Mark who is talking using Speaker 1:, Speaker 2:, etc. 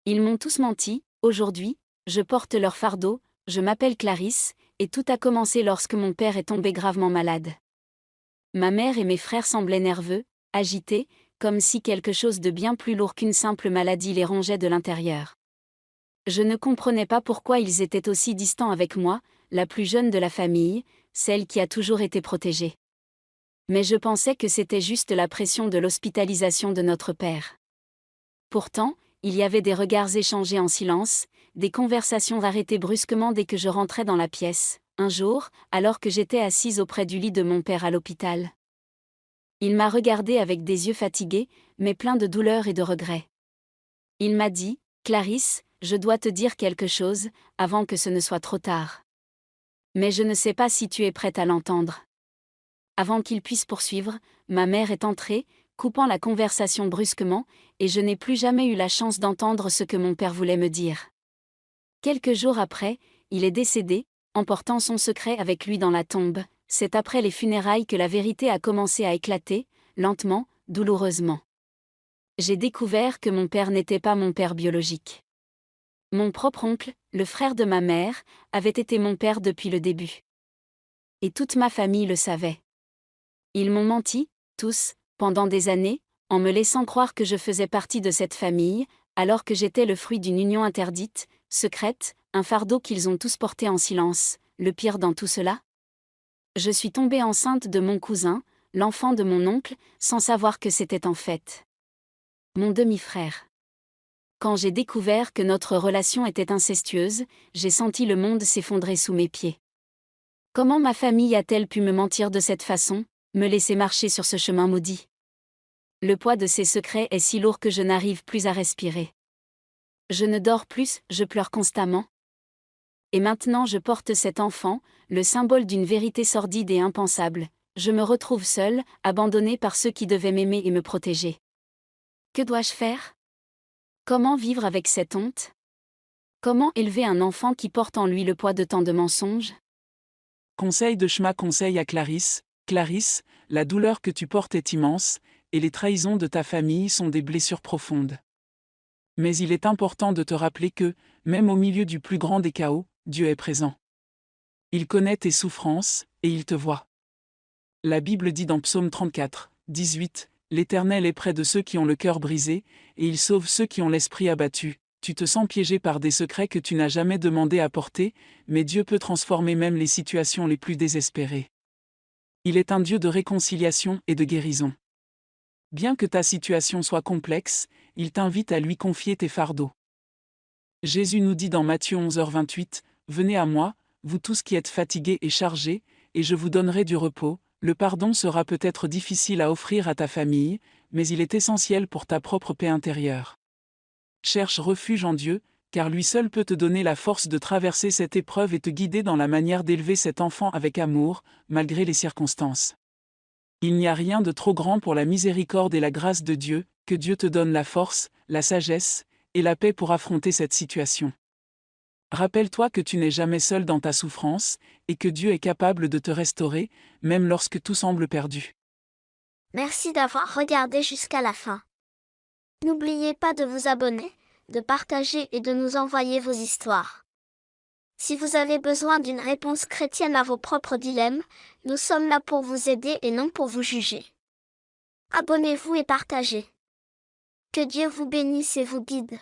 Speaker 1: Ils m'ont tous menti, aujourd'hui, je porte leur fardeau, je m'appelle Clarisse, et tout a commencé lorsque mon père est tombé gravement malade. Ma mère et mes frères semblaient nerveux, agités, comme si quelque chose de bien plus lourd qu'une simple maladie les rongeait de l'intérieur. Je ne comprenais pas pourquoi ils étaient aussi distants avec moi, la plus jeune de la famille, celle qui a toujours été protégée. Mais je pensais que c'était juste la pression de l'hospitalisation de notre père. Pourtant, il y avait des regards échangés en silence, des conversations arrêtées brusquement dès que je rentrais dans la pièce, un jour, alors que j'étais assise auprès du lit de mon père à l'hôpital. Il m'a regardée avec des yeux fatigués, mais pleins de douleur et de regret. Il m'a dit, « Clarisse, je dois te dire quelque chose, avant que ce ne soit trop tard. Mais je ne sais pas si tu es prête à l'entendre. » Avant qu'il puisse poursuivre, ma mère est entrée, coupant la conversation brusquement, et je n'ai plus jamais eu la chance d'entendre ce que mon père voulait me dire. Quelques jours après, il est décédé, emportant son secret avec lui dans la tombe. C'est après les funérailles que la vérité a commencé à éclater, lentement, douloureusement. J'ai découvert que mon père n'était pas mon père biologique. Mon propre oncle, le frère de ma mère, avait été mon père depuis le début. Et toute ma famille le savait. Ils m'ont menti, tous, pendant des années, en me laissant croire que je faisais partie de cette famille, alors que j'étais le fruit d'une union interdite, secrète, un fardeau qu'ils ont tous porté en silence. Le pire dans tout cela ? Je suis tombée enceinte de mon cousin, l'enfant de mon oncle, sans savoir que c'était en fait mon demi-frère. Quand j'ai découvert que notre relation était incestueuse, j'ai senti le monde s'effondrer sous mes pieds. Comment ma famille a-t-elle pu me mentir de cette façon, me laisser marcher sur ce chemin maudit ? Le poids de ces secrets est si lourd que je n'arrive plus à respirer. Je ne dors plus, je pleure constamment. Et maintenant je porte cet enfant, le symbole d'une vérité sordide et impensable. Je me retrouve seule, abandonnée par ceux qui devaient m'aimer et me protéger. Que dois-je faire ? Comment vivre avec cette honte ? Comment élever un enfant qui porte en lui le poids de tant de mensonges ?
Speaker 2: Conseil de Shema conseil à Clarisse. Clarisse, la douleur que tu portes est immense, et les trahisons de ta famille sont des blessures profondes. Mais il est important de te rappeler que, même au milieu du plus grand des chaos, Dieu est présent. Il connaît tes souffrances, et il te voit. La Bible dit dans Psaume 34, 18, « L'Éternel est près de ceux qui ont le cœur brisé, et il sauve ceux qui ont l'esprit abattu. » Tu te sens piégé par des secrets que tu n'as jamais demandé à porter, mais Dieu peut transformer même les situations les plus désespérées. Il est un Dieu de réconciliation et de guérison. Bien que ta situation soit complexe, il t'invite à lui confier tes fardeaux. Jésus nous dit dans Matthieu 11h28, « Venez à moi, vous tous qui êtes fatigués et chargés, et je vous donnerai du repos. » Le pardon sera peut-être difficile à offrir à ta famille, mais il est essentiel pour ta propre paix intérieure. Cherche refuge en Dieu, car lui seul peut te donner la force de traverser cette épreuve et te guider dans la manière d'élever cet enfant avec amour, malgré les circonstances. Il n'y a rien de trop grand pour la miséricorde et la grâce de Dieu, que Dieu te donne la force, la sagesse et la paix pour affronter cette situation. Rappelle-toi que tu n'es jamais seul dans ta souffrance, et que Dieu est capable de te restaurer, même lorsque tout semble perdu.
Speaker 3: Merci d'avoir regardé jusqu'à la fin. N'oubliez pas de vous abonner, de partager et de nous envoyer vos histoires. Si vous avez besoin d'une réponse chrétienne à vos propres dilemmes, nous sommes là pour vous aider et non pour vous juger. Abonnez-vous et partagez. Que Dieu vous bénisse et vous guide.